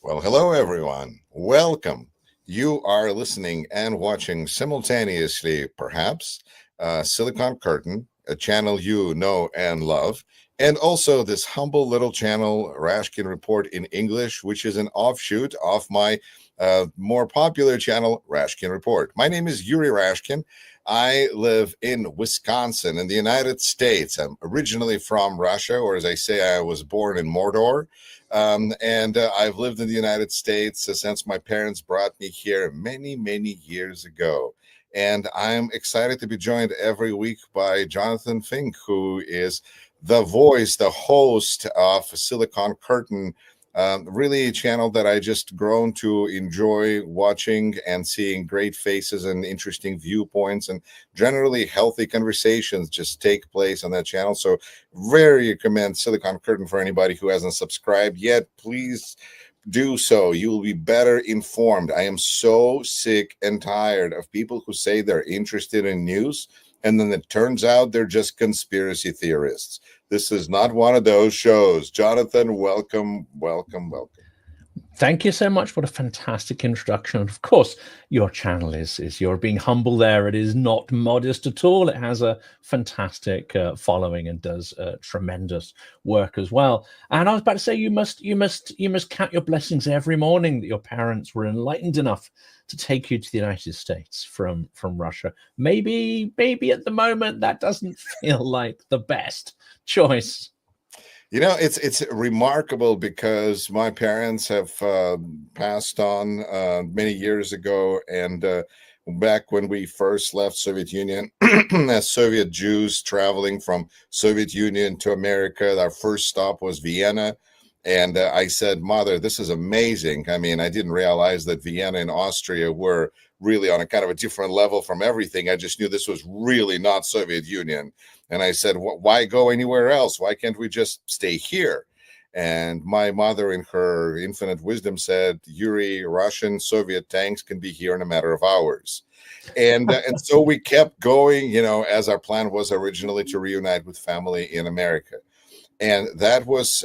Well, hello everyone. Welcome. You are listening and watching simultaneously, perhaps, Silicon Curtain, a channel you know and love, and also this humble little channel, Rashkin Report in English, which is an offshoot of my more popular channel, Rashkin Report. My name is Yuri Rashkin. I live in Wisconsin in the United States. I'm originally from Russia, or as I say, I was born in Mordor. And I've lived in the United States since my parents brought me here many, many years ago. And I'm excited to be joined every week by Jonathan Fink, who is the voice, the host of Silicon Curtain, really a channel that I just grown to enjoy watching and seeing great faces and interesting viewpoints and generally healthy conversations just take place on that channel. So very recommend Silicon Curtain for anybody who hasn't subscribed yet. Please do so. You will be better informed. I am so sick and tired of people who say they're interested in news and then it turns out they're just conspiracy theorists. This is not one of those shows. Jonathan, welcome, welcome, welcome. Thank you so much. What a fantastic introduction. Of course, your channel is you're being humble there. It is not modest at all. It has a fantastic following and does tremendous work as well. And I was about to say, you must count your blessings every morning that your parents were enlightened enough to take you to the United States from Russia. Maybe at the moment that doesn't feel like the best choice. You know, it's remarkable because my parents have passed on many years ago, and back when we first left Soviet Union, as Soviet Jews traveling from Soviet Union to America, our first stop was Vienna. And I said, Mother, this is amazing. I mean, I didn't realize that Vienna and Austria were really on a kind of a different level from everything. I just knew this was really not Soviet Union. And I said, why go anywhere else? Why can't we just stay here? And my mother, in her infinite wisdom, said, Yuri, Russian Soviet tanks can be here in a matter of hours. And so we kept going, you know, as our plan was originally to reunite with family in America. And that was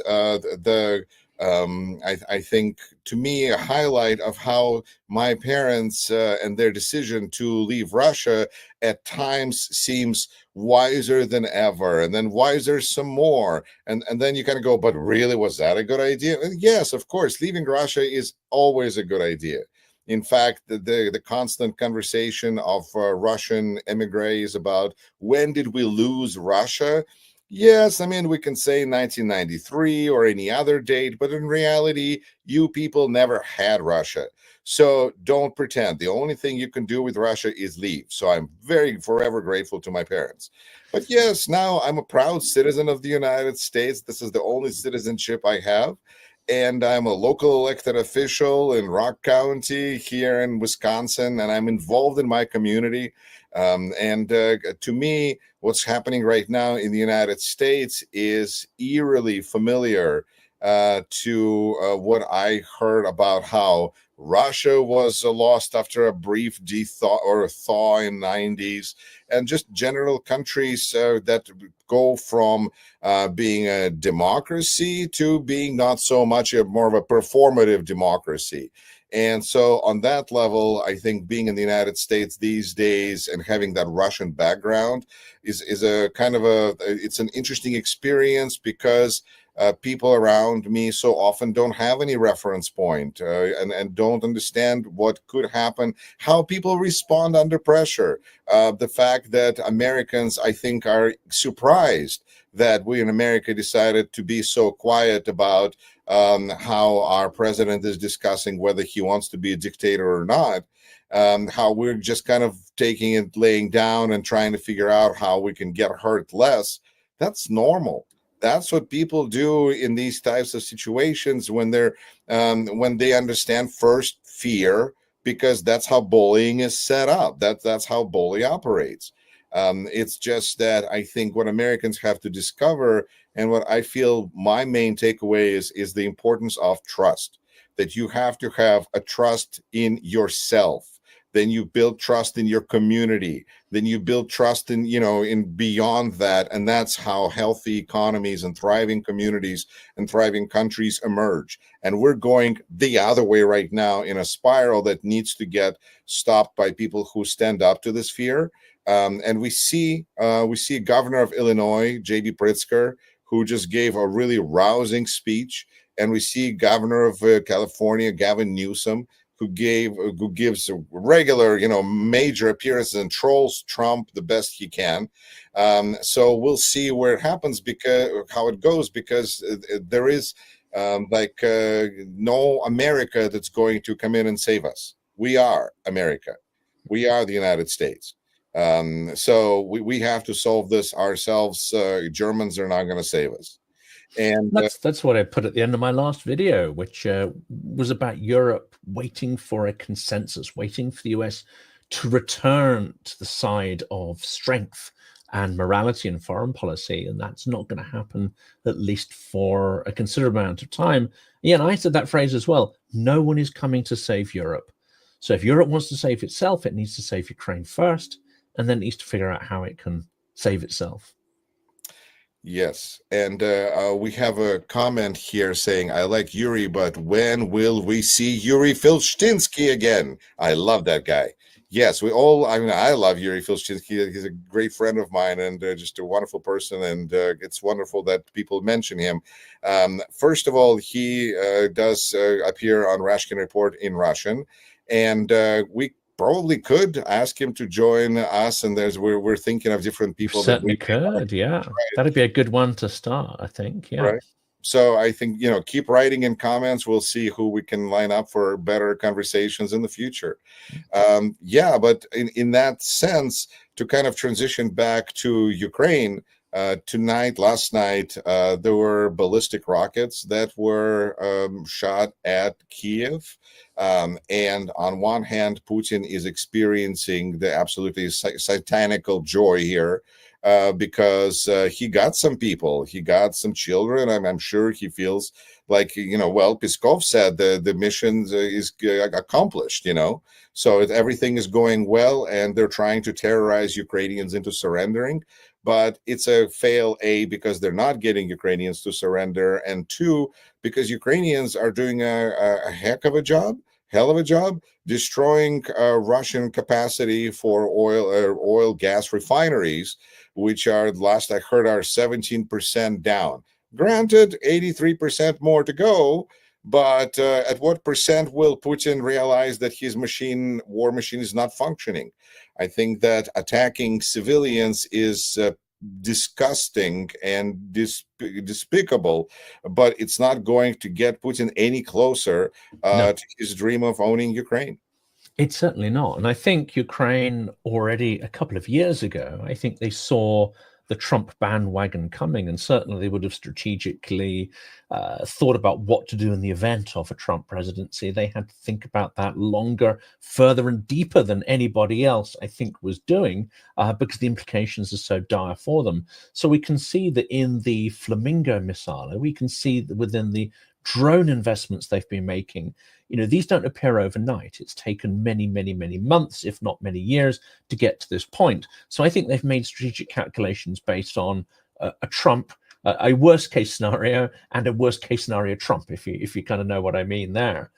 I think, to me, a highlight of how my parents and their decision to leave Russia at times seems wiser than ever, and then wiser some more. And then you kind of go, but really, was that a good idea? And yes, of course, leaving Russia is always a good idea. In fact, the constant conversation of Russian emigres about when did we lose Russia? Yes, I mean, we can say 1993 or any other date, but in reality, you people never had Russia. So don't pretend. The only thing you can do with Russia is leave. So I'm very forever grateful to my parents. But yes, now I'm a proud citizen of the United States. This is the only citizenship I have. And I'm a local elected official in Rock County here in Wisconsin, and I'm involved in my community. And to me, what's happening right now in the United States is eerily familiar to what I heard about how Russia was lost after a brief thaw or thaw in 90s, and just general countries that go from being a democracy to being not so much more of a performative democracy. And so, on that level, I think being in the United States these days and having that Russian background is a kind of it's an interesting experience because people around me so often don't have any reference point and don't understand what could happen, how people respond under pressure. The fact that Americans, I think, are surprised that we in America decided to be so quiet about how our president is discussing whether he wants to be a dictator or not, how we're just kind of taking it, laying down and trying to figure out how we can get hurt less. That's normal. That's what people do in these types of situations when when they understand first fear, because that's how bullying is set up. That's how bully operates. It's just that I think what Americans have to discover, and what I feel my main takeaway is the importance of trust. That you have to have a trust in yourself. then you build trust in your community, then you build trust in, in beyond that. And that's how healthy economies and thriving communities and thriving countries emerge. And we're going the other way right now in a spiral that needs to get stopped by people who stand up to this fear. And we see Governor of Illinois, J.B. Pritzker, who just gave a really rousing speech. And we see Governor of California, Gavin Newsom, who gives a regular, major appearances and trolls Trump the best he can. So we'll see where it happens, how it goes, because there is no America that's going to come in and save us. We are America. We are the United States. So we have to solve this ourselves. Germans are not going to save us. And that's what I put at the end of my last video, which was about Europe waiting for a consensus, waiting for the US to return to the side of strength and morality in foreign policy. And that's not going to happen, at least for a considerable amount of time. Yeah, and I said that phrase as well. No one is coming to save Europe. So if Europe wants to save itself, it needs to save Ukraine first, and then it needs to figure out how it can save itself. Yes, and we have a comment here saying, I like Yuri, but when will we see Yuri Filshtinsky again? I love that guy. Yes, I love Yuri Filshtinsky. He's a great friend of mine and just a wonderful person, and it's wonderful that people mention him. First of all, he does appear on Rashkin Report in Russian, and we probably could ask him to join us, and we're thinking of different people. Certainly could, yeah. That'd be a good one to start, I think. Yeah. Right. So I think, keep writing in comments. We'll see who we can line up for better conversations in the future. But in that sense, to kind of transition back to Ukraine, last night, there were ballistic rockets that were shot at Kiev. And on one hand, Putin is experiencing the absolutely satanical joy here because he got some people, he got some children. I'm sure he feels like, Peskov said the mission is accomplished, so everything is going well, and they're trying to terrorize Ukrainians into surrendering. But it's a fail, A, because they're not getting Ukrainians to surrender, and 2, because Ukrainians are doing a hell of a job destroying Russian capacity for oil gas refineries, which are, last I heard, are 17% down. Granted, 83% more to go, but at what percent will Putin realize that his war machine is not functioning? I think that attacking civilians is disgusting and despicable, but it's not going to get Putin any closer to his dream of owning Ukraine. It's certainly not. And I think Ukraine already a couple of years ago, I think they saw the Trump bandwagon coming, and certainly they would have strategically thought about what to do in the event of a Trump presidency. They had to think about that longer, further and deeper than anybody else, I think, was doing, because the implications are so dire for them. So we can see that in the Flamingo missile, we can see that within the drone investments they've been making, these don't appear overnight. It's taken many, many, many months, if not many years, to get to this point. So I think they've made strategic calculations based on a Trump, a worst case scenario, and a worst case scenario Trump, if you kind of know what I mean there.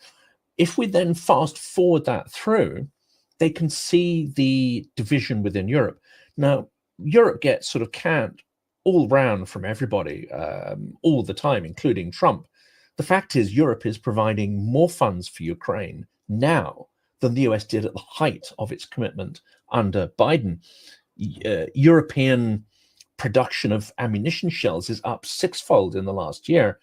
If we then fast forward that through, they can see the division within Europe. Now, Europe gets sort of canned all round from everybody all the time, including Trump. The fact is, Europe is providing more funds for Ukraine now than the US did at the height of its commitment under Biden. European production of ammunition shells is up 6-fold in the last year.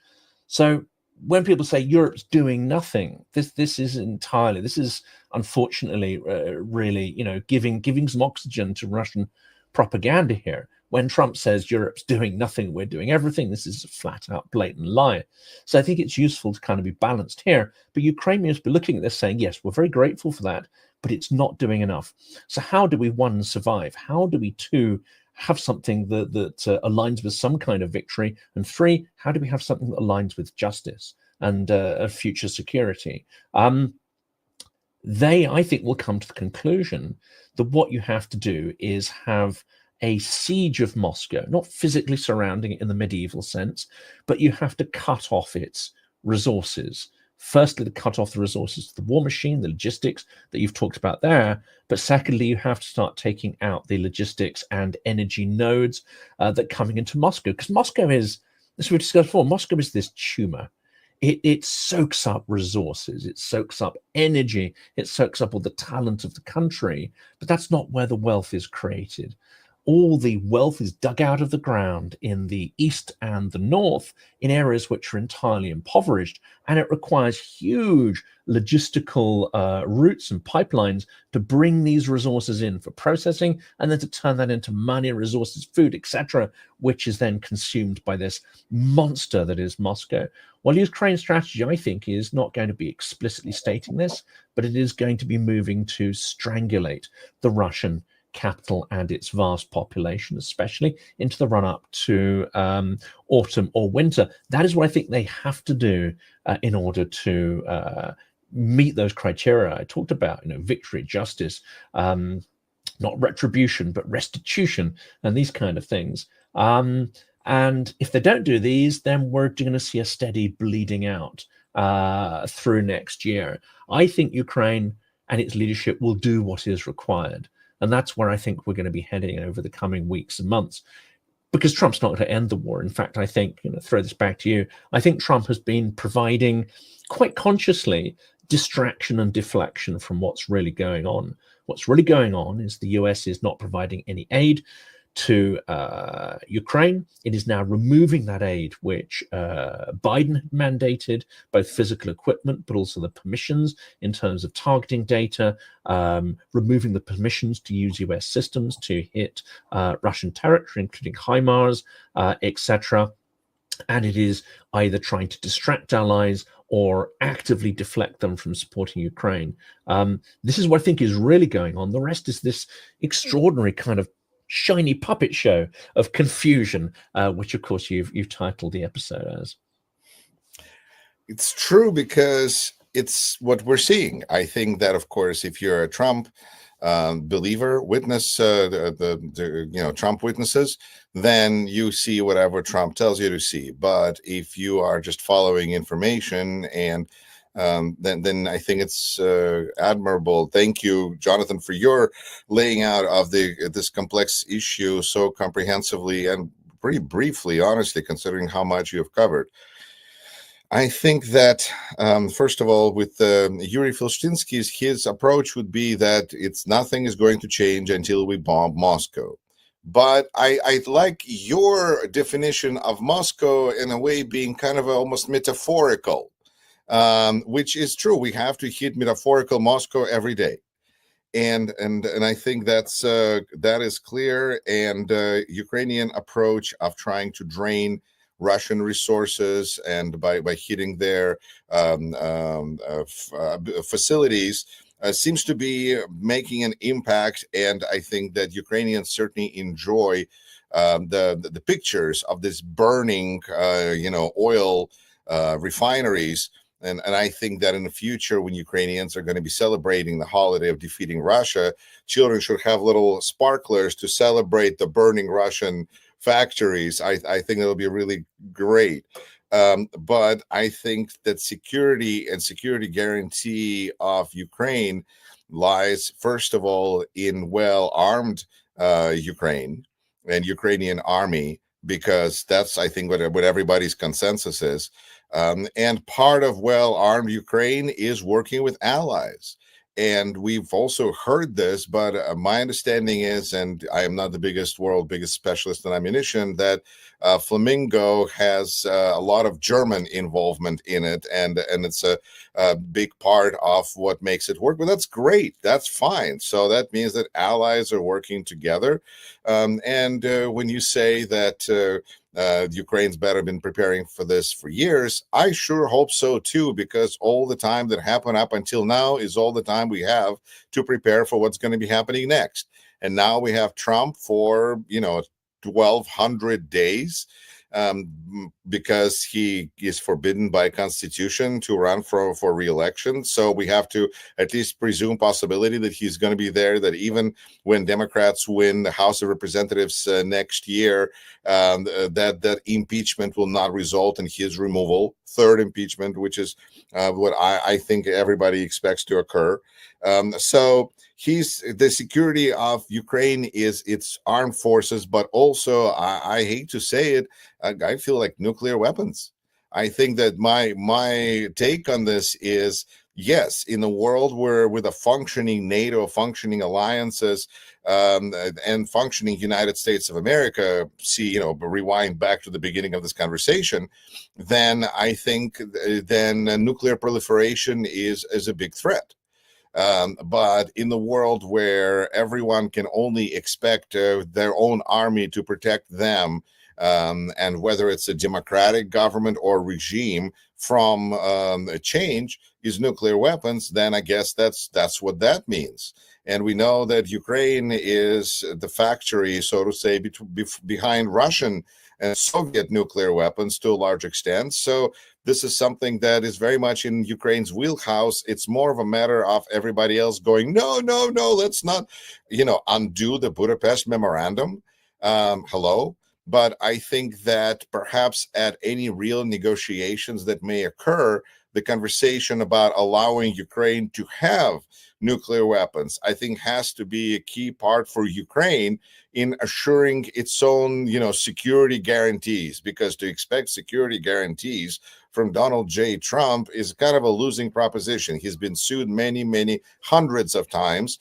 So when people say Europe's doing nothing, this is unfortunately really giving some oxygen to Russian propaganda here. When Trump says Europe's doing nothing, we're doing everything, this is a flat out blatant lie. So I think it's useful to kind of be balanced here. But Ukrainians be looking at this saying, yes, we're very grateful for that, but it's not doing enough. So how do we, 1, survive? How do we, 2, have something that aligns with some kind of victory? And 3, how do we have something that aligns with justice and future security? they, I think, will come to the conclusion that what you have to do is have a siege of Moscow, not physically surrounding it in the medieval sense, but you have to cut off its resources. Firstly, to cut off the resources of the war machine, the logistics that you've talked about there. But secondly, you have to start taking out the logistics and energy nodes that are coming into Moscow. Because Moscow is, as we discussed before, Moscow is this tumor. It soaks up resources, it soaks up energy, it soaks up all the talent of the country, but that's not where the wealth is created. All the wealth is dug out of the ground in the east and the north in areas which are entirely impoverished, and it requires huge logistical routes and pipelines to bring these resources in for processing and then to turn that into money, resources, food, etc., which is then consumed by this monster that is Moscow. Well, Ukraine's strategy, I think, is not going to be explicitly stating this, but it is going to be moving to strangulate the Russian capital and its vast population, especially into the run-up to autumn or winter. That is what I think they have to do in order to meet those criteria I talked about, victory, justice, not retribution, but restitution, and these kind of things. And if they don't do these, then we're going to see a steady bleeding out through next year. I think Ukraine and its leadership will do what is required. And that's where I think we're going to be heading over the coming weeks and months, because Trump's not going to end the war. In fact, I think, throw this back to you, I think Trump has been providing quite consciously distraction and deflection from what's really going on. What's really going on is the US is not providing any aid to Ukraine. It is now removing that aid which Biden had mandated, both physical equipment but also the permissions in terms of targeting data, removing the permissions to use US systems to hit Russian territory, including HIMARS, etc. And it is either trying to distract allies or actively deflect them from supporting Ukraine. This is what I think is really going on. The rest is this extraordinary kind of shiny puppet show of confusion, which of course you've titled the episode as. It's true, because it's what we're seeing. I think that, of course, if you're a Trump believer, witness Trump witnesses, then you see whatever Trump tells you to see. But if you are just following information, and then I think it's admirable. Thank you, Jonathan, for your laying out of this complex issue so comprehensively and pretty briefly, honestly, considering how much you have covered. I think that, first of all, with Yuri Filshtinsky's, his approach would be that nothing is going to change until we bomb Moscow. But I like your definition of Moscow in a way being kind of almost metaphorical, which is true. We have to hit metaphorical Moscow every day. And I think that is clear. And Ukrainian approach of trying to drain Russian resources and by hitting their facilities seems to be making an impact. And I think that Ukrainians certainly enjoy the pictures of this burning, oil refineries. And I think that in the future, when Ukrainians are going to be celebrating the holiday of defeating Russia, children should have little sparklers to celebrate the burning Russian factories. I think that'll be really great. But I think that security guarantee of Ukraine lies, first of all, in well-armed Ukraine and Ukrainian army, because that's, I think, what everybody's consensus is. And part of well-armed Ukraine is working with allies. And we've also heard this, but my understanding is, and I am not the world's biggest specialist in ammunition, that Flamingo has a lot of German involvement in it, and it's a big part of what makes it work. But that's great. That's fine. So that means that allies are working together. And when you say that Ukraine's better been preparing for this for years, I sure hope so too, because all the time that happened up until now is all the time we have to prepare for what's going to be happening next. And now we have Trump for 1,200 days. because he is forbidden by constitution to run for re-election. So we have to at least presume possibility that he's going to be there, that even when Democrats win the House of Representatives next year, that impeachment will not result in his removal. Third impeachment, which is what I think everybody expects to occur. So the security of Ukraine is its armed forces, but also I hate to say it, I feel like nuclear weapons. I think that my take on this is, yes, in a world where with a functioning NATO, functioning alliances, and functioning United States of America, rewind back to the beginning of this conversation, then I think then nuclear proliferation is a big threat. But in the world where everyone can only expect their own army to protect them, and whether it's a democratic government or regime from a change is nuclear weapons, then I guess that's what that means. And we know that Ukraine is the factory, so to say, behind Russian and Soviet nuclear weapons to a large extent. So this is something that is very much in Ukraine's wheelhouse. It's more of a matter of everybody else going, no, let's not, undo the Budapest Memorandum. Hello. But I think that perhaps at any real negotiations that may occur, the conversation about allowing Ukraine to have nuclear weapons, I think, has to be a key part for Ukraine in assuring its own, security guarantees, because to expect security guarantees from Donald J. Trump is kind of a losing proposition. He's been sued many hundreds of times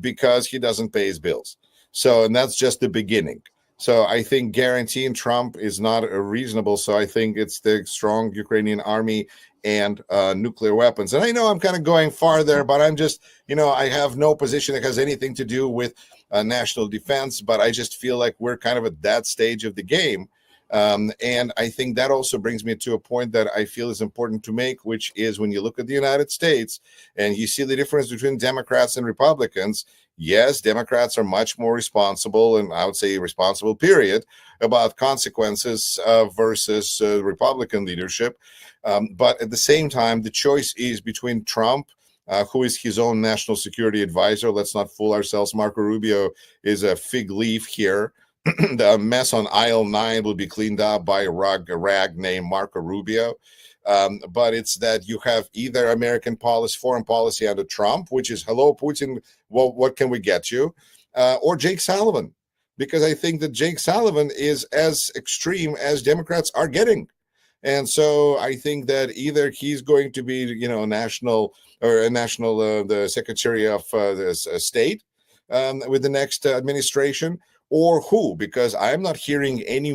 because he doesn't pay his bills. So, and that's just the beginning. So I think guaranteeing Trump is not reasonable. So I think it's the strong Ukrainian army and nuclear weapons. And I know I'm kind of going far there, but I'm just, I have no position that has anything to do with national defense, but I just feel like we're kind of at that stage of the game. And I think that also brings me to a point that I feel is important to make, which is when you look at the United States and you see the difference between Democrats and Republicans. Yes, Democrats are much more responsible, and I would say responsible, period, about consequences versus Republican leadership. But at the same time, the choice is between Trump, who is his own national security advisor. Let's not fool ourselves. Marco Rubio is a fig leaf here. The mess on aisle 9 will be cleaned up by a rag named Marco Rubio. But it's that you have either American policy, foreign policy under Trump, which is, hello, Putin, well, what can we get you? Or Jake Sullivan, because I think that Jake Sullivan is as extreme as Democrats are getting. And so I think that either he's going to be, the Secretary of the State with the next administration, or who, because I'm not hearing any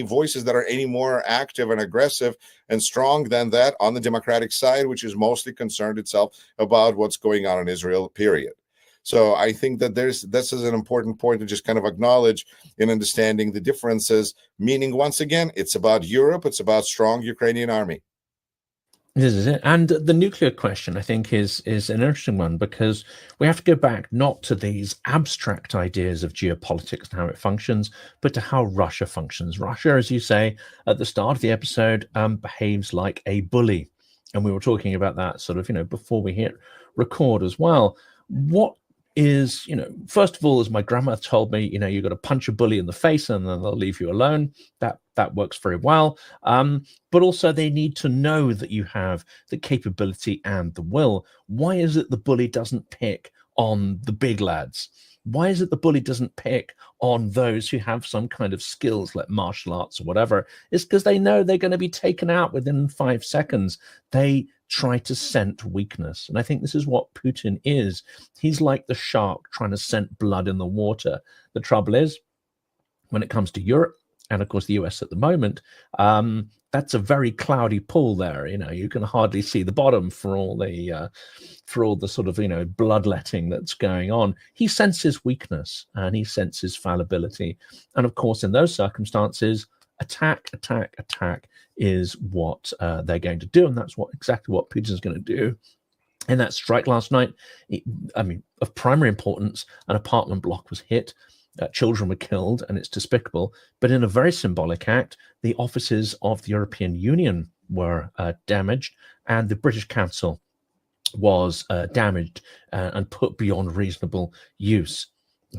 voices that are any more active and aggressive and strong than that on the Democratic side, which is mostly concerned itself about what's going on in Israel, period. So I think that this is an important point to just kind of acknowledge in understanding the differences, meaning, once again, it's about Europe, it's about strong Ukrainian army. This is it. And the nuclear question, I think, is an interesting one, because we have to go back not to these abstract ideas of geopolitics and how it functions, but to how Russia functions. Russia, as you say at the start of the episode, behaves like a bully. And we were talking about that sort of, before we hit record as well. What is, first of all, as my grandma told me, you've got to punch a bully in the face and then they'll leave you alone. That works very well. But also they need to know that you have the capability and the will. Why is it the bully doesn't pick on the big lads? Why is it the bully doesn't pick on those who have some kind of skills like martial arts or whatever? It's because they know they're going to be taken out within 5 seconds. They try to scent weakness. And I think this is what Putin is. He's like the shark trying to scent blood in the water. The trouble is, when it comes to Europe, and of course the US at the moment, that's a very cloudy pool there. You can hardly see the bottom for all the sort of bloodletting that's going on. He senses weakness and he senses fallibility, and of course in those circumstances, attack is what they're going to do, and that's exactly what Putin's going to do. In that strike last night, of primary importance, an apartment block was hit. children were killed, and it's despicable. But in a very symbolic act, the offices of the European Union were damaged, and the British Council was damaged and put beyond reasonable use.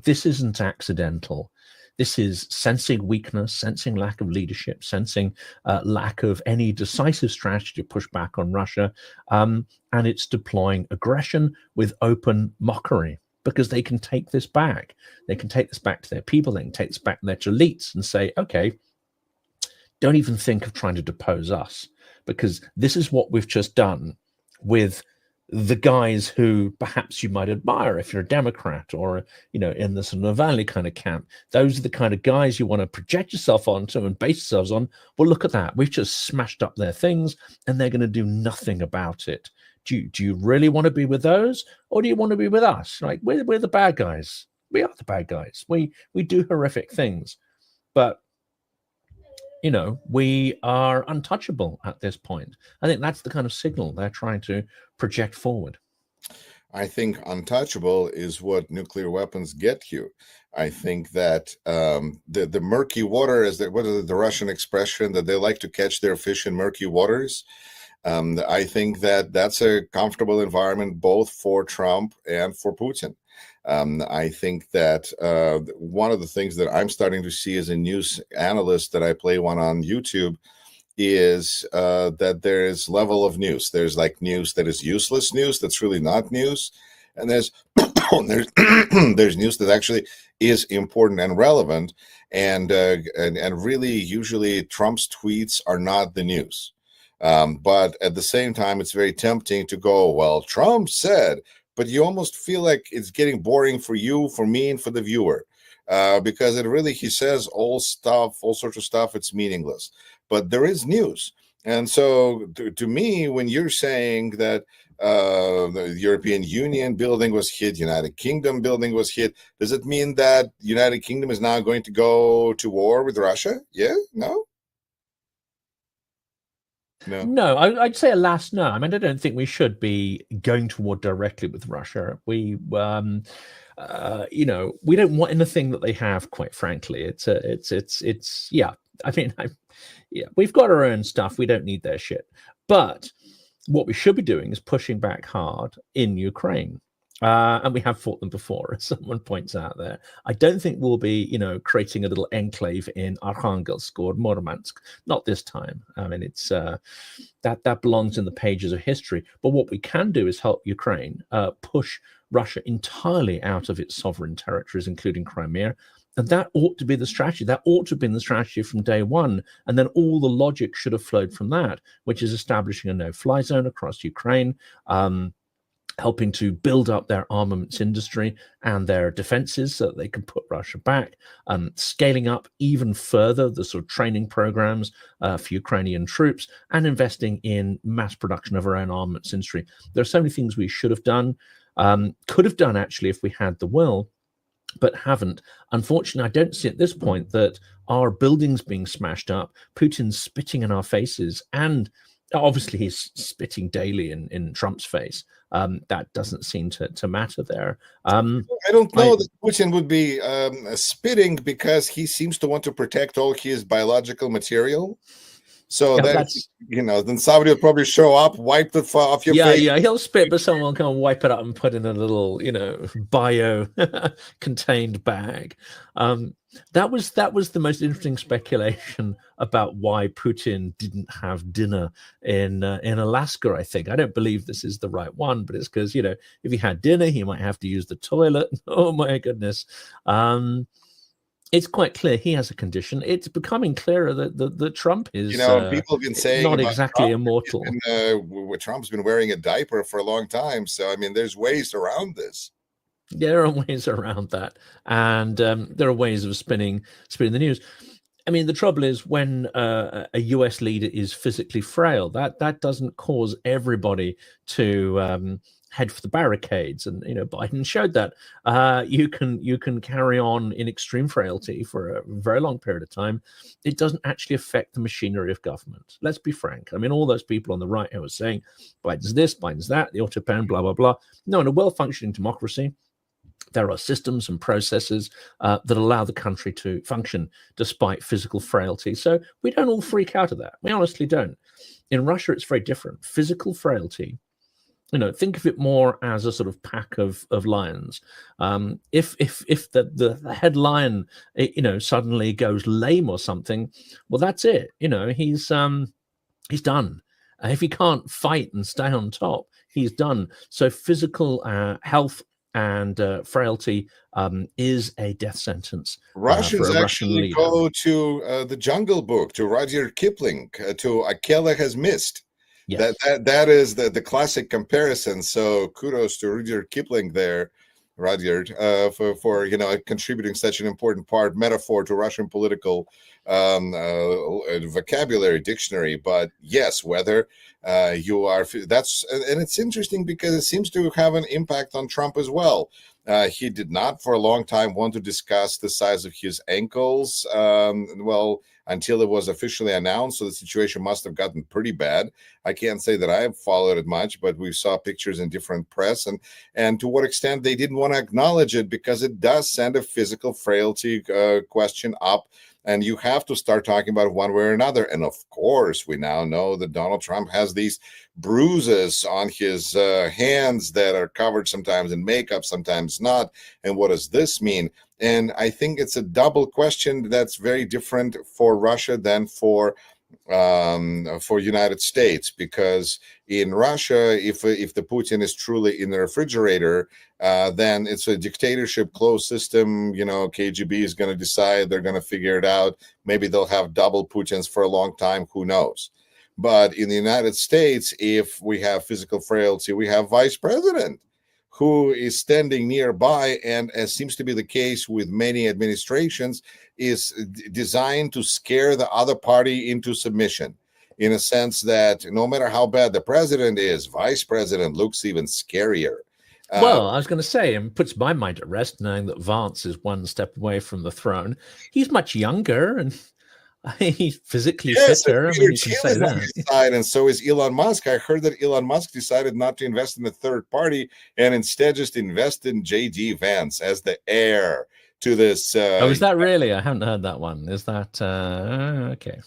This isn't accidental. This is sensing weakness, sensing lack of leadership, sensing lack of any decisive strategy to push back on Russia. And it's deploying aggression with open mockery, because they can take this back. They can take this back to their people. They can take this back to their elites and say, okay, don't even think of trying to depose us, because this is what we've just done with the guys who perhaps you might admire if you're a Democrat, or, you know, in the sort of Navalny kind of camp. Those are the kind of guys you want to project yourself onto and base yourselves on. Well, look at that. We've just smashed up their things, and they're going to do nothing about it. Do you really want to be with those, or do you want to be with us? Like, we're the bad guys. We are the bad guys. We do horrific things, but, you know, we are untouchable at this point. I think that's the kind of signal they're trying to project forward. I think untouchable is what nuclear weapons get you. I think that the murky water, what is the Russian expression that they like to catch their fish in murky waters? I think that that's a comfortable environment both for Trump and for Putin. I think that one of the things that I'm starting to see as a news analyst that I play one on YouTube is that there is level of news. There's like news that is useless news, that's really not news. And there's there's news that actually is important and relevant. And really, usually Trump's tweets are not the news. But at the same time, it's very tempting to go, well, Trump said, but you almost feel like it's getting boring for you, for me, and for the viewer, because it really, he says all sorts of stuff, it's meaningless. But there is news. And so to me, when you're saying that the European Union building was hit, United Kingdom building was hit, does it mean that United Kingdom is now going to go to war with Russia? Yeah? No? No, I'd say alas, no. I mean, I don't think we should be going to war directly with Russia. We, you know, we don't want anything that they have. Quite frankly, it's yeah. I mean, yeah, we've got our own stuff. We don't need their shit. But what we should be doing is pushing back hard in Ukraine. And we have fought them before, as someone points out there. I don't think we'll be, you know, creating a little enclave in Arkhangelsk or Murmansk. Not this time. I mean, it's that belongs in the pages of history. But what we can do is help Ukraine push Russia entirely out of its sovereign territories, including Crimea. And that ought to be the strategy. That ought to have been the strategy from day one. And then all the logic should have flowed from that, which is establishing a no-fly zone across Ukraine, helping to build up their armaments industry and their defenses so that they can put Russia back, scaling up even further the sort of training programs for Ukrainian troops, and investing in mass production of our own armaments industry. There are so many things we should have done, could have done actually if we had the will, but haven't. Unfortunately, I don't see at this point that our buildings being smashed up, Putin's spitting in our faces, and obviously he's spitting daily in Trump's face. That doesn't seem to matter there. I don't know that Putin would be spitting, because he seems to want to protect all his biological material. So yeah, that's, you know, then somebody will probably show up, wipe it off your face. Yeah, he'll spit, but someone will come and wipe it up and put in a little, you know, bio-contained bag. That was the most interesting speculation about why Putin didn't have dinner in Alaska. I think, I don't believe this is the right one, but it's because, you know, if he had dinner, he might have to use the toilet. Oh my goodness. It's quite clear he has a condition. It's becoming clearer that Trump is, you know, people have been saying not exactly Trump, immortal. Trump's been wearing a diaper for a long time. So, I mean, there's ways around this. There are ways around that. And there are ways of spinning the news. I mean, the trouble is when a US leader is physically frail, that doesn't cause everybody to head for the barricades. And, you know, Biden showed that you can carry on in extreme frailty for a very long period of time. It doesn't actually affect the machinery of government. Let's be frank. I mean, all those people on the right who are saying Biden's this, Biden's that, the autopan, blah, blah, blah. No, in a well-functioning democracy, There are systems and processes that allow the country to function despite physical frailty. So we don't all freak out at that. We honestly don't. In Russia, it's very different. Physical frailty, think of it more as a sort of pack of lions. If the head lion, suddenly goes lame or something, well, that's it. He's done. If he can't fight and stay on top, he's done. So physical health and frailty is a death sentence. Russians for a Russian actually leader. go to the Jungle Book, to Rudyard Kipling, to Akela Has Missed. Yes. That is the classic comparison. So kudos to Rudyard Kipling there, Rudyard, for contributing such an important metaphor to Russian political vocabulary dictionary. But yes, whether you are, and it's interesting because it seems to have an impact on Trump as well. He did not for a long time want to discuss the size of his ankles, until it was officially announced. So the situation must have gotten pretty bad. I can't say that I have followed it much, but we saw pictures in different press, and to what extent they didn't want to acknowledge it, because it does send a physical frailty question up. And you have to start talking about it one way or another. And of course, we now know that Donald Trump has these bruises on his hands that are covered sometimes in makeup, sometimes not. And what does this mean? And I think it's a double question that's very different for Russia than for United States, because in Russia, if the Putin is truly in the refrigerator, then it's a dictatorship, closed system. KGB is going to decide, they're going to figure it out. Maybe they'll have double Putins for a long time, who knows. But in the United States, if we have physical frailty, we have vice president who is standing nearby, and as seems to be the case with many administrations, is designed to scare the other party into submission, in a sense that no matter how bad the president is, vice president looks even scarier. Well, I was going to say, and puts my mind at rest knowing that Vance is one step away from the throne. He's much younger and he's physically fitter. I mean, you can say that. Side, and so is Elon Musk. I heard that Elon Musk decided not to invest in the third party and instead just invest in JD Vance as the heir to this. Is that really? I haven't heard that one. Is that okay?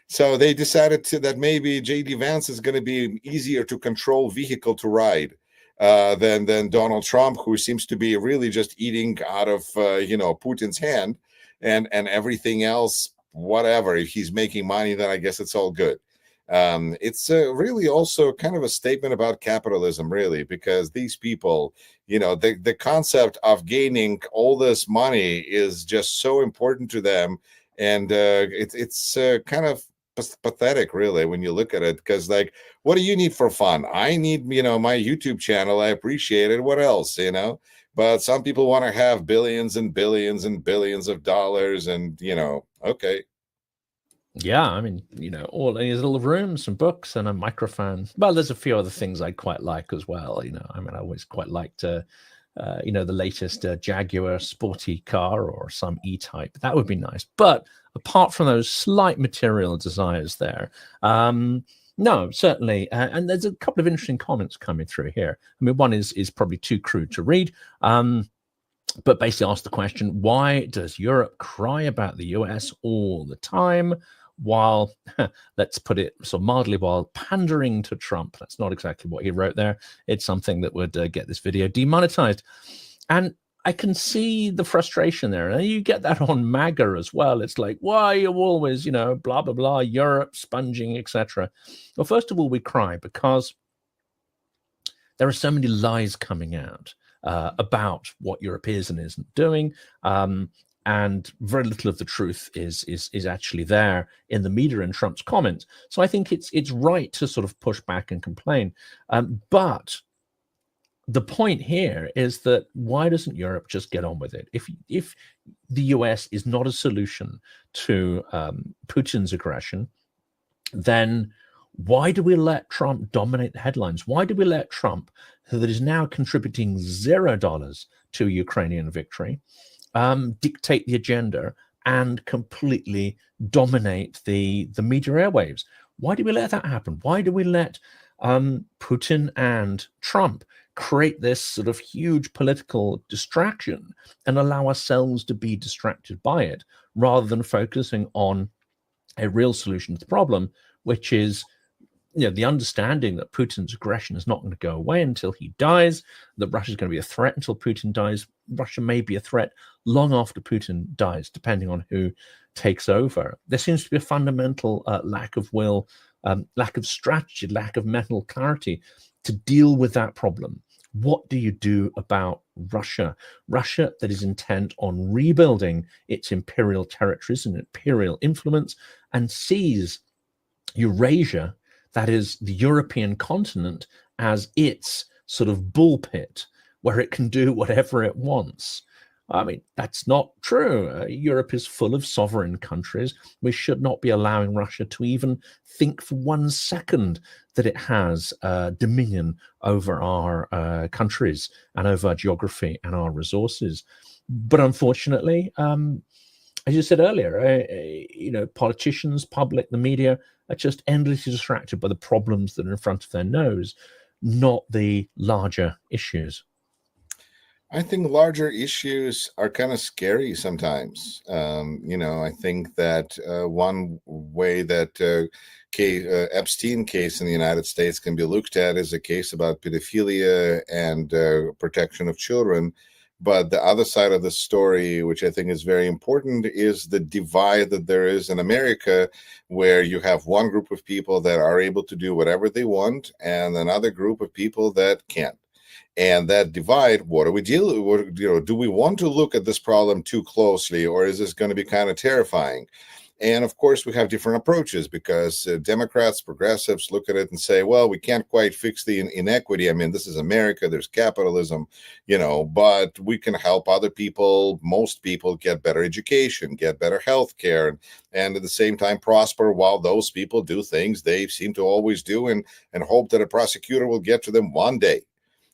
So they decided that maybe JD Vance is going to be an easier to control vehicle to ride than Donald Trump, who seems to be really just eating out of Putin's hand, and everything else. Whatever, if he's making money, then I guess it's all good. It's really also kind of a statement about capitalism, really, because these people, the concept of gaining all this money is just so important to them, and it's kind of pathetic, really, when you look at it. Because, like, what do you need for fun? I need, my YouTube channel. I appreciate it. What else, But some people want to have billions and billions and billions of dollars, and okay. Yeah, I mean, all these little rooms and books and a microphone. Well, there's a few other things I quite like as well. I mean, I always quite liked, the latest Jaguar sporty car or some E-Type. That would be nice. But apart from those slight material desires there, no, certainly. And there's a couple of interesting comments coming through here. I mean, one is probably too crude to read. But basically ask the question, why does Europe cry about the US all the time while, let's put it so mildly, while pandering to Trump? That's not exactly what he wrote there. It's something that would get this video demonetized. And I can see the frustration there. And you get that on MAGA as well. It's like, why are you always, blah, blah, blah, Europe, sponging, etc. Well, first of all, we cry because there are so many lies coming out about what Europe is and isn't doing, and very little of the truth is actually there in the media and Trump's comments. So I think it's right to sort of push back and complain, but the point here is that why doesn't Europe just get on with it? If the US is not a solution to Putin's aggression, then why do we let Trump dominate the headlines? Why do we let Trump, that is now contributing $0 to Ukrainian victory, dictate the agenda and completely dominate the media airwaves? Why do we let that happen? Why do we let Putin and Trump create this sort of huge political distraction and allow ourselves to be distracted by it rather than focusing on a real solution to the problem, which is the understanding that Putin's aggression is not going to go away until he dies, that Russia is going to be a threat until Putin dies. Russia may be a threat long after Putin dies, depending on who takes over. There seems to be a fundamental lack of will, lack of strategy, lack of mental clarity to deal with that problem. What do you do about Russia? Russia that is intent on rebuilding its imperial territories and imperial influence and sees Eurasia, that is the European continent, as its sort of bullpit where it can do whatever it wants. I mean, that's not true. Europe is full of sovereign countries. We should not be allowing Russia to even think for 1 second that it has dominion over our countries and over our geography and our resources. But unfortunately, as you said earlier, politicians, public, the media are just endlessly distracted by the problems that are in front of their nose, not the larger issues. I think larger issues are kind of scary sometimes. I think that one way that Epstein case in the United States can be looked at is a case about pedophilia and protection of children. But the other side of the story, which I think is very important, is the divide that there is in America, where you have one group of people that are able to do whatever they want and another group of people that can't. And that divide, what do we deal with? Do we want to look at this problem too closely, or is this going to be kind of terrifying? And of course, we have different approaches because Democrats, progressives look at it and say, well, we can't quite fix the inequity. I mean, this is America, there's capitalism, but we can help other people, most people, get better education, get better health care, and at the same time prosper while those people do things they seem to always do and hope that a prosecutor will get to them one day,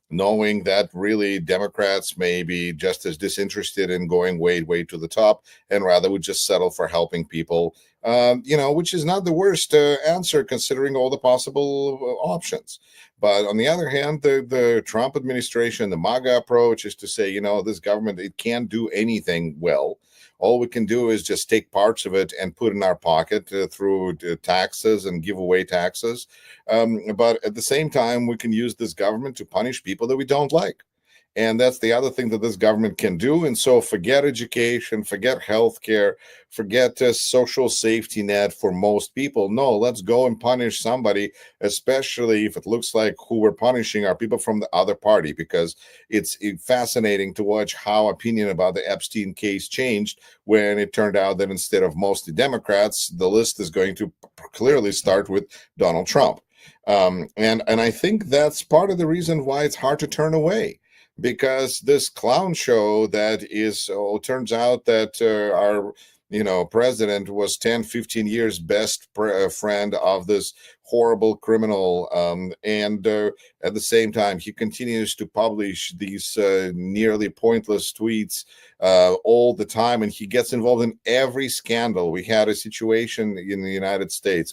knowing that really Democrats may be just as disinterested in going way to the top and rather would just settle for helping people, which is not the worst answer considering all the possible options. But on the other hand, the Trump administration, the MAGA approach is to say, this government, it can't do anything well. All we can do is just take parts of it and put in our pocket through taxes and give away taxes. But at the same time, we can use this government to punish people that we don't like. And that's the other thing that this government can do. And so forget education, forget healthcare, forget a social safety net for most people. No, let's go and punish somebody, especially if it looks like who we're punishing are people from the other party, because it's fascinating to watch how opinion about the Epstein case changed when it turned out that instead of mostly Democrats, the list is going to clearly start with Donald Trump. And I think that's part of the reason why it's hard to turn away. Because this clown show that is, turns out that our president was 10, 15 years best friend of this horrible criminal. And at the same time, he continues to publish these nearly pointless tweets all the time. And he gets involved in every scandal. We had a situation in the United States,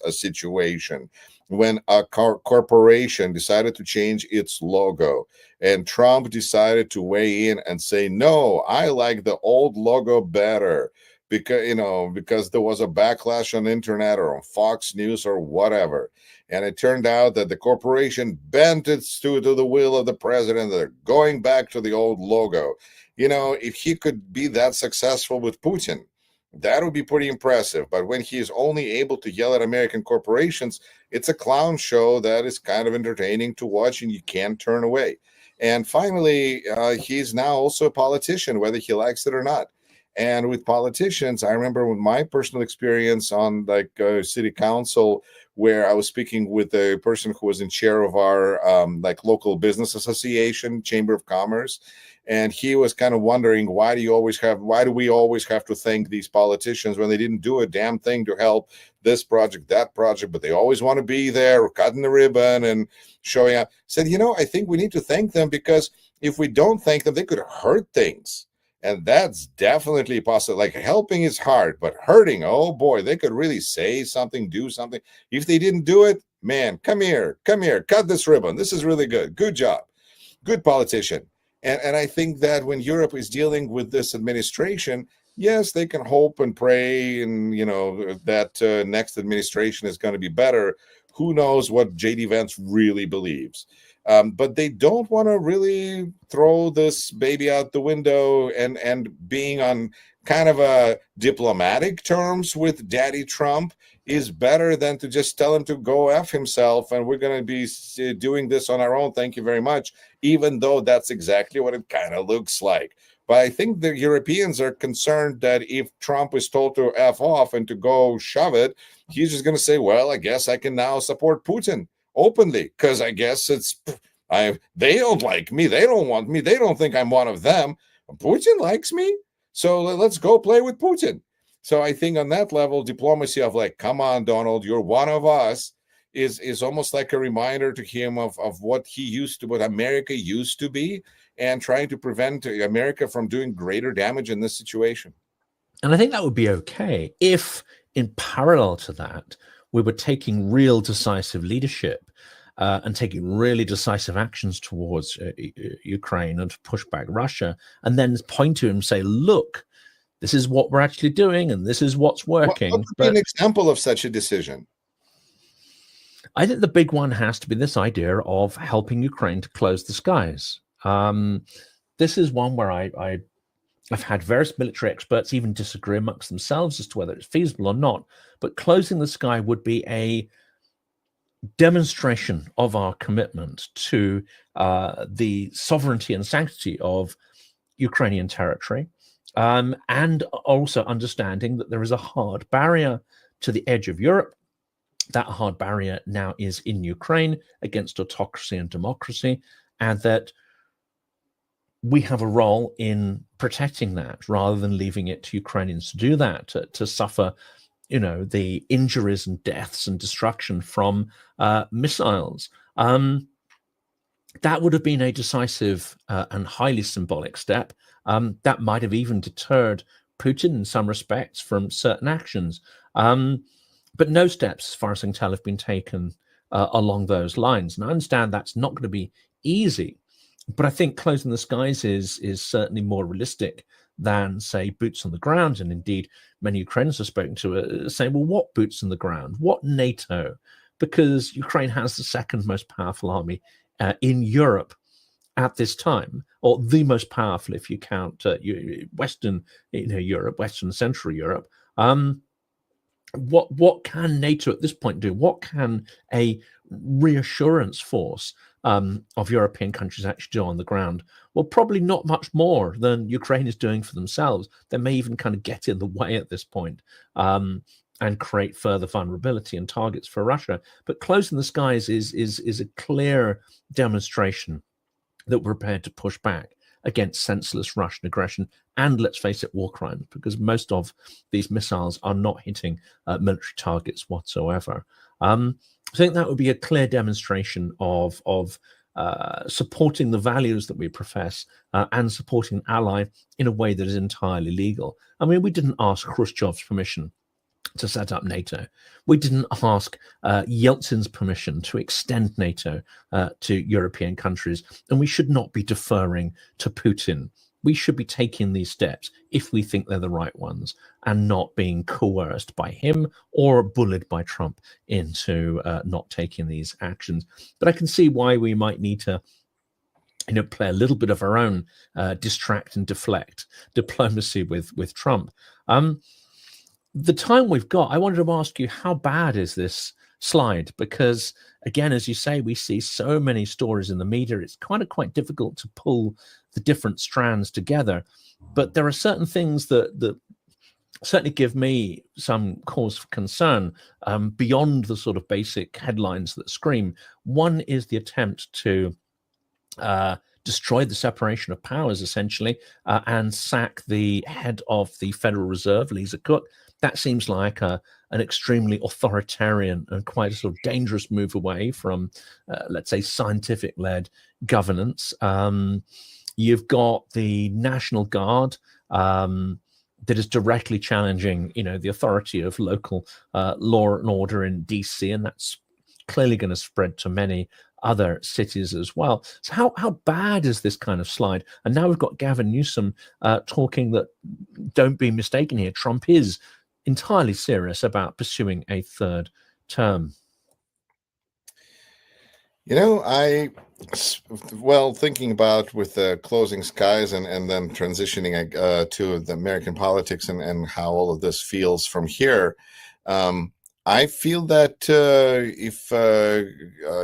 when a corporation decided to change its logo. And Trump decided to weigh in and say, no, I like the old logo better. Because there was a backlash on the internet or on Fox News or whatever. And it turned out that the corporation bent its to the will of the president. They're going back to the old logo. If he could be that successful with Putin, that would be pretty impressive. But when he is only able to yell at American corporations, it's a clown show that is kind of entertaining to watch and you can't turn away. And finally, he's now also a politician, whether he likes it or not. And with politicians, I remember with my personal experience on city council, where I was speaking with a person who was in chair of our local business association, Chamber of Commerce. And he was kind of wondering, why do we always have to thank these politicians when they didn't do a damn thing to help this project, that project, but they always want to be there, cutting the ribbon and showing up. Said, I think we need to thank them, because if we don't thank them, they could hurt things. And that's definitely possible. Like, helping is hard, but hurting, oh boy, they could really say something, do something. If they didn't do it, man, come here, cut this ribbon. This is really good. Good job. good politician. And I think that when Europe is dealing with this administration, yes, they can hope and pray, and that next administration is going to be better. Who knows what JD Vance really believes? But they don't want to really throw this baby out the window, and being on kind of a diplomatic terms with Daddy Trump is better than to just tell him to go F himself, and we're going to be doing this on our own. Thank you very much. Even though that's exactly what it kind of looks like. But I think the Europeans are concerned that if Trump is told to F off and to go shove it, he's just going to say, well, I guess I can now support Putin openly, because I guess they don't like me. They don't want me. They don't think I'm one of them. Putin likes me. So let's go play with Putin. So I think on that level, diplomacy of like, come on, Donald, you're one of us, is almost like a reminder to him of what what America used to be, and trying to prevent America from doing greater damage in this situation. And I think that would be okay if, in parallel to that, we were taking real decisive leadership and taking really decisive actions towards Ukraine and to push back Russia, and then point to him and say, look, this is what we're actually doing, and this is what's working. What would be an example of such a decision? I think the big one has to be this idea of helping Ukraine to close the skies. This is one where I've had various military experts even disagree amongst themselves as to whether it's feasible or not. But closing the sky would be a demonstration of our commitment to the sovereignty and sanctity of Ukrainian territory, and also understanding that there is a hard barrier to the edge of Europe. That hard barrier now is in Ukraine against autocracy and democracy, and that we have a role in protecting that rather than leaving it to Ukrainians to do that, to suffer, the injuries and deaths and destruction from missiles. That would have been a decisive and highly symbolic step. That might have even deterred Putin in some respects from certain actions. But no steps, as far as I can tell, have been taken along those lines. And I understand that's not going to be easy, but I think closing the skies is certainly more realistic than, say, boots on the ground. And indeed, many Ukrainians I've spoken to say, well, what boots on the ground? What NATO? Because Ukraine has the second most powerful army in Europe at this time, or the most powerful if you count Western Europe, Western Central Europe. What can NATO at this point do? What can a reassurance force of European countries actually do on the ground? Well, probably not much more than Ukraine is doing for themselves. They may even kind of get in the way at this point, and create further vulnerability and targets for Russia. But closing the skies is a clear demonstration that we're prepared to push back against senseless Russian aggression and, let's face it, war crimes, because most of these missiles are not hitting military targets whatsoever. I think that would be a clear demonstration of supporting the values that we profess and supporting an ally in a way that is entirely legal. I mean, we didn't ask Khrushchev's permission to set up NATO. We didn't ask Yeltsin's permission to extend NATO to European countries, and we should not be deferring to Putin. We should be taking these steps if we think they're the right ones, and not being coerced by him or bullied by Trump into not taking these actions. But I can see why we might need to play a little bit of our own distract and deflect diplomacy with Trump. The time we've got, I wanted to ask you, how bad is this slide? Because, again, as you say, we see so many stories in the media. It's kind of quite difficult to pull the different strands together. But there are certain things that certainly give me some cause for concern beyond the sort of basic headlines that scream. One is the attempt to destroy the separation of powers, essentially, and sack the head of the Federal Reserve, Lisa Cook. That seems like an extremely authoritarian and quite a sort of dangerous move away from, let's say, scientific-led governance. You've got the National Guard that is directly challenging, the authority of local law and order in DC, and that's clearly going to spread to many other cities as well. So how bad is this kind of slide? And now we've got Gavin Newsom talking that, don't be mistaken here, Trump is entirely serious about pursuing a third term. Thinking about with the closing skies and then transitioning to the American politics and how all of this feels from here, I feel that if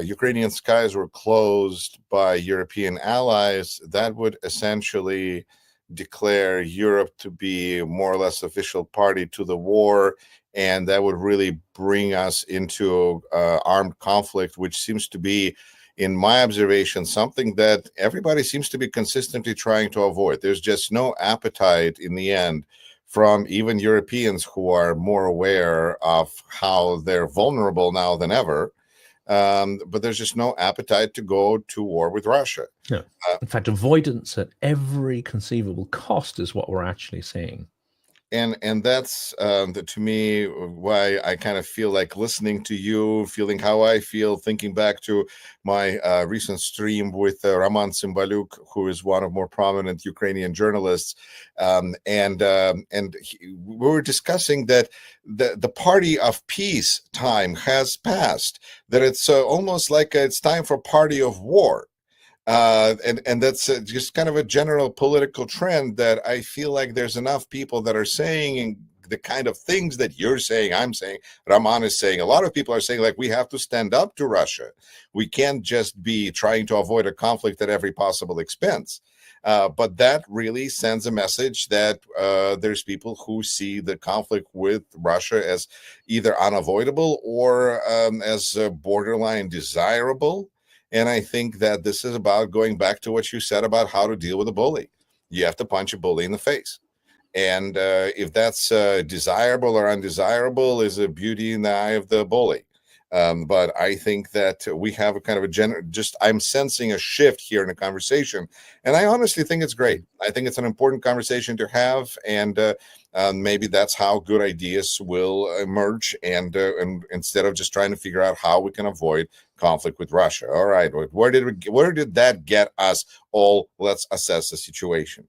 Ukrainian skies were closed by European allies, that would essentially declare Europe to be more or less official party to the war, and that would really bring us into armed conflict, which seems to be, in my observation, something that everybody seems to be consistently trying to avoid. There's just no appetite in the end from even Europeans who are more aware of how they're vulnerable now than ever. But there's just no appetite to go to war with Russia. No. In fact, avoidance at every conceivable cost is what we're actually seeing. And that's to me why I kind of feel like listening to you, feeling how I feel, thinking back to my recent stream with Roman Cymbaluk, who is one of more prominent Ukrainian journalists, and we were discussing that the party of peace time has passed, that it's almost like it's time for party of war. And that's just kind of a general political trend that I feel like there's enough people that are saying the kind of things that you're saying, I'm saying, Raman is saying. A lot of people are saying, like, we have to stand up to Russia. We can't just be trying to avoid a conflict at every possible expense. But that really sends a message that there's people who see the conflict with Russia as either unavoidable or as borderline desirable. And I think that this is about going back to what you said about how to deal with a bully. You have to punch a bully in the face. And if that's desirable or undesirable is a beauty in the eye of the bully. But I think that we have a kind of I'm sensing a shift here in the conversation. And I honestly think it's great. I think it's an important conversation to have. And maybe that's how good ideas will emerge. And instead of just trying to figure out how we can avoid conflict with Russia. All right, where did that get us all? Let's assess the situation.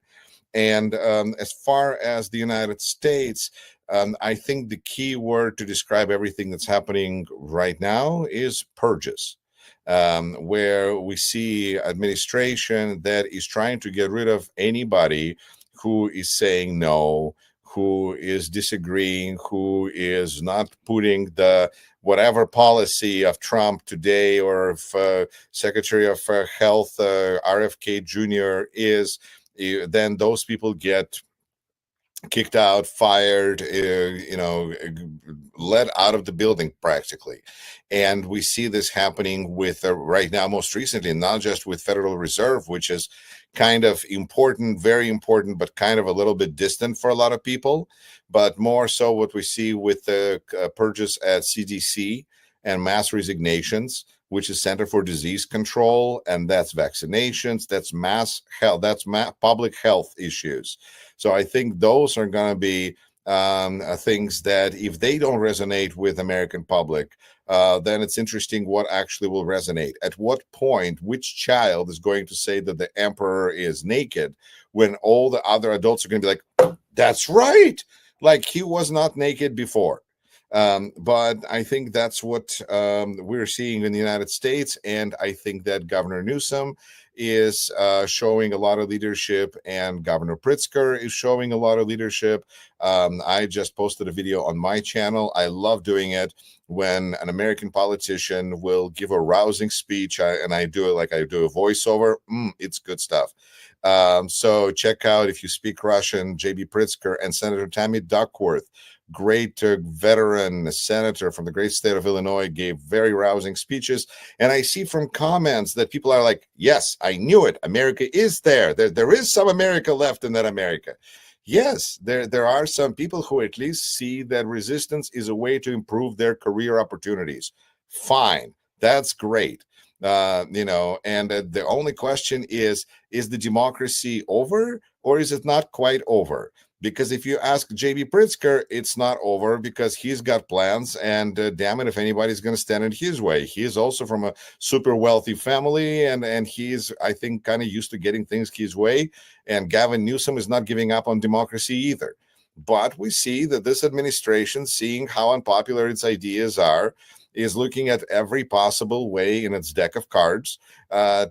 And as far as the United States, I think the key word to describe everything that's happening right now is purges, where we see administration that is trying to get rid of anybody who is saying no, who is disagreeing, who is not putting the whatever policy of Trump today or if Secretary of Health RFK Jr. is, then those people get kicked out, fired, let out of the building practically. And we see this happening with right now, most recently, not just with Federal Reserve, which is kind of important, very important, but kind of a little bit distant for a lot of people, but more so what we see with the purges at CDC and mass resignations, which is Center for Disease Control, and that's vaccinations, that's mass health, that's public health issues. So I think those are going to be things that if they don't resonate with American public, then it's interesting what actually will resonate. At what point, which child is going to say that the emperor is naked when all the other adults are going to be like, that's right, like he was not naked before. But I think that's what we're seeing in the United States. And I think that Governor Newsom is showing a lot of leadership, and Governor Pritzker is showing a lot of leadership. I just posted a video on my channel. I love doing it when an American politician will give a rousing speech, and I do it like I do a voiceover. It's good stuff. So check out, if you speak Russian, J.B. Pritzker and Senator Tammy Duckworth. Great veteran senator from the great state of Illinois, gave very rousing speeches. And I see from comments that people are like, yes, I knew it. America is there. There is some America left in that America. Yes, there are some people who at least see that resistance is a way to improve their career opportunities. Fine. That's great. And the only question is the democracy over, or is it not quite over? Because if you ask J.B. Pritzker, it's not over because he's got plans, and damn it if anybody's going to stand in his way. He is also from a super wealthy family, and he's, I think, kind of used to getting things his way. And Gavin Newsom is not giving up on democracy either. But we see that this administration, seeing how unpopular its ideas are, is looking at every possible way in its deck of cards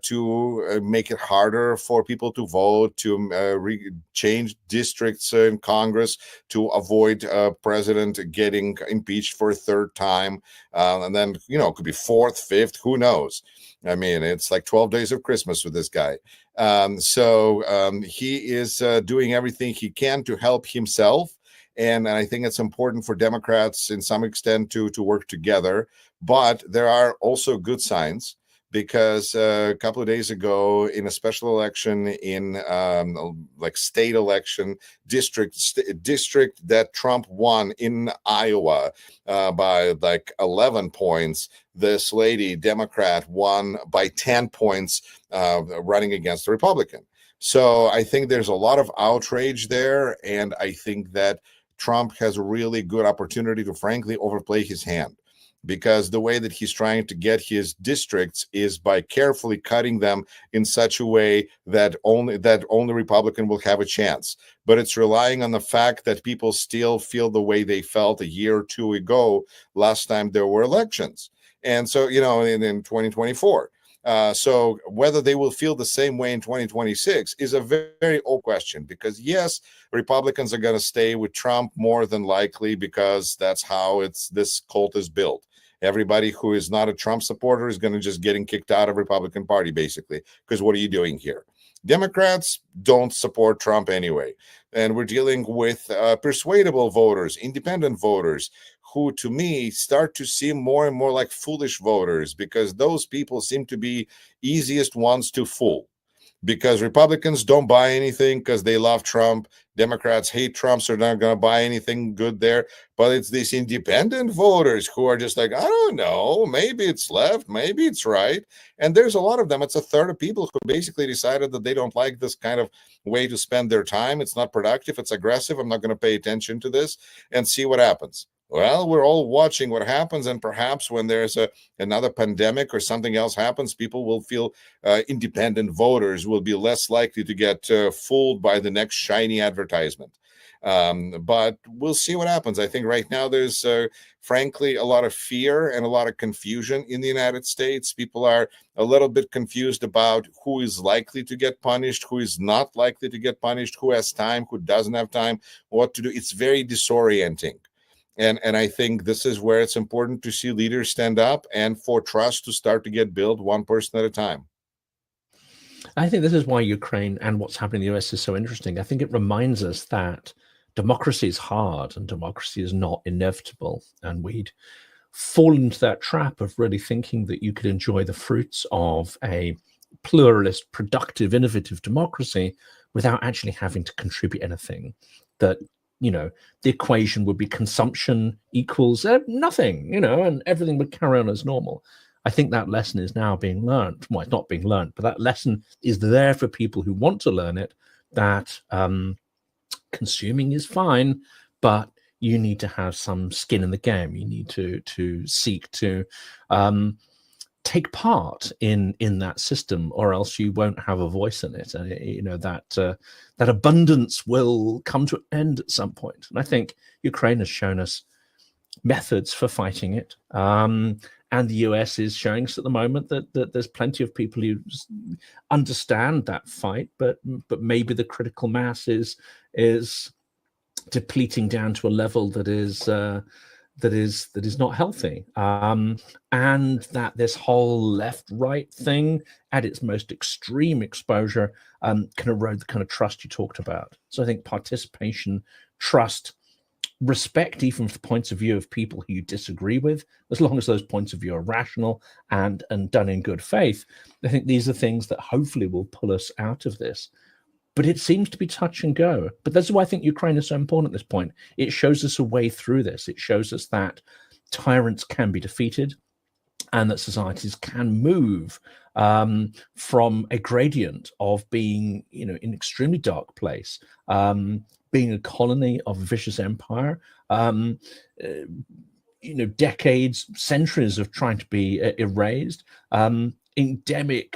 to make it harder for people to vote, to change districts in Congress, to avoid president getting impeached for a third time. And then, it could be fourth, fifth, who knows? I mean, it's like 12 days of Christmas with this guy. So he is doing everything he can to help himself. And I think it's important for Democrats in some extent to work together. But there are also good signs, because a couple of days ago in a special election in like state election district that Trump won in Iowa by like 11 points, this lady Democrat won by 10 points running against a Republican. So I think there's a lot of outrage there, and I think that Trump has a really good opportunity to frankly overplay his hand, because the way that he's trying to get his districts is by carefully cutting them in such a way that only Republican will have a chance. But it's relying on the fact that people still feel the way they felt a year or two ago, last time there were elections. And so, in 2024. So whether they will feel the same way in 2026 is a very, very old question, because yes, Republicans are going to stay with Trump more than likely, because that's how this cult is built. Everybody who is not a Trump supporter is going to just getting kicked out of Republican Party, basically, because what are you doing here? Democrats don't support Trump anyway. And we're dealing with persuadable voters, independent voters, who to me start to seem more and more like foolish voters, because those people seem to be easiest ones to fool. Because Republicans don't buy anything because they love Trump. Democrats hate Trump, so they're not going to buy anything good there. But it's these independent voters who are just like, I don't know, maybe it's left, maybe it's right. And there's a lot of them. It's a third of people who basically decided that they don't like this kind of way to spend their time. It's not productive. It's aggressive. I'm not going to pay attention to this, and see what happens. Well, we're all watching what happens, and perhaps when there's another pandemic or something else happens, people will feel independent voters will be less likely to get fooled by the next shiny advertisement. But we'll see what happens. I think right now there's, frankly, a lot of fear and a lot of confusion in the United States. People are a little bit confused about who is likely to get punished, who is not likely to get punished, who has time, who doesn't have time, what to do. It's very disorienting. And I think this is where it's important to see leaders stand up and for trust to start to get built one person at a time. I think this is why Ukraine and what's happening in the US is so interesting. I think it reminds us that democracy is hard and democracy is not inevitable. And we'd fallen into that trap of really thinking that you could enjoy the fruits of a pluralist, productive, innovative democracy without actually having to contribute anything. That the equation would be consumption equals nothing, and everything would carry on as normal. I think that lesson is now being learned. Well, it's not being learned, but that lesson is there for people who want to learn it, that consuming is fine, but you need to have some skin in the game. You need to seek to take part in that system, or else you won't have a voice in it. And that abundance will come to an end at some point. And I think Ukraine has shown us methods for fighting it. And the US is showing us at the moment that there's plenty of people who understand that fight, but maybe the critical mass is depleting down to a level that is not healthy, and that this whole left-right thing at its most extreme exposure can erode the kind of trust you talked about. So I think participation, trust, respect, even for the points of view of people who you disagree with, as long as those points of view are rational and done in good faith, I think these are things that hopefully will pull us out of this. But it seems to be touch and go. But that's why I think Ukraine is so important at this point. It shows us a way through this. It shows us that tyrants can be defeated and that societies can move from a gradient of being, in an extremely dark place, being a colony of a vicious empire. Decades, centuries of trying to be erased. Endemic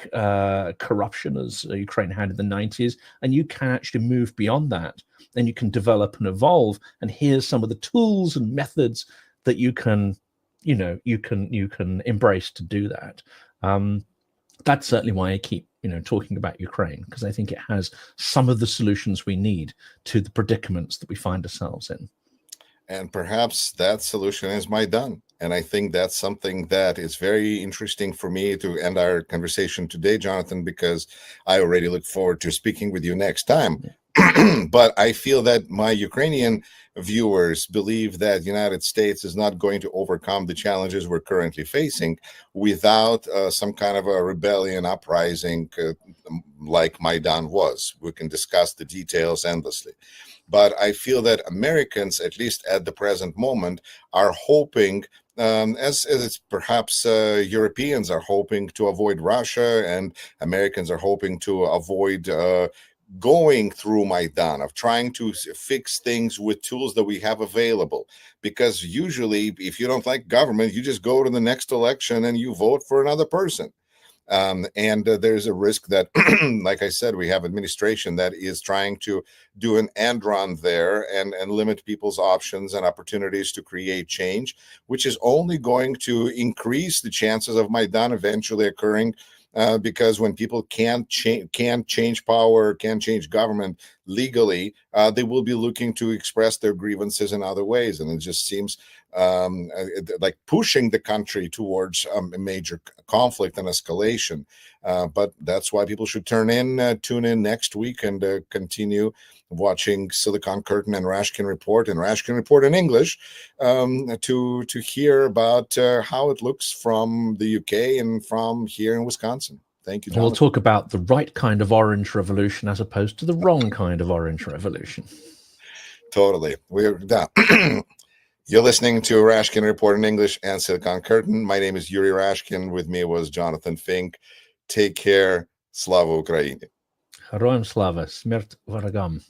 corruption as Ukraine had in the 90s, and you can actually move beyond that. Then you can develop and evolve. And here's some of the tools and methods that you can embrace to do that. That's certainly why I keep talking about Ukraine, because I think it has some of the solutions we need to the predicaments that we find ourselves in. And perhaps that solution is Maidan. And I think that's something that is very interesting for me to end our conversation today, Jonathan, because I already look forward to speaking with you next time. But I feel that my Ukrainian viewers believe that the United States is not going to overcome the challenges we're currently facing without some kind of a rebellion uprising like Maidan was. We can discuss the details endlessly. But I feel that Americans, at least at the present moment, are hoping, as it's perhaps Europeans are hoping to avoid Russia, and Americans are hoping to avoid going through Maidan, of trying to fix things with tools that we have available. Because usually, if you don't like government, you just go to the next election and you vote for another person. There's a risk that, like I said, we have administration that is trying to do an end run there and limit people's options and opportunities to create change, which is only going to increase the chances of Maidan eventually occurring. Because when people can't change power, can't change government legally, they will be looking to express their grievances in other ways. And it just seems like pushing the country towards a major conflict and escalation. But that's why people should tune in next week and continue watching Silicon Curtain and Rashkin Report, and Rashkin Report in English, to hear about how it looks from the UK and from here in Wisconsin. Thank you, Jonathan. We'll talk about the right kind of orange revolution as opposed to the wrong kind of orange revolution. Totally. We're done. You're listening to Rashkin Report in English and Silicon Curtain. My name is Yuri Rashkin. With me was Jonathan Fink. Take care. Slava Ukraini. Героям слава, смерть ворогам.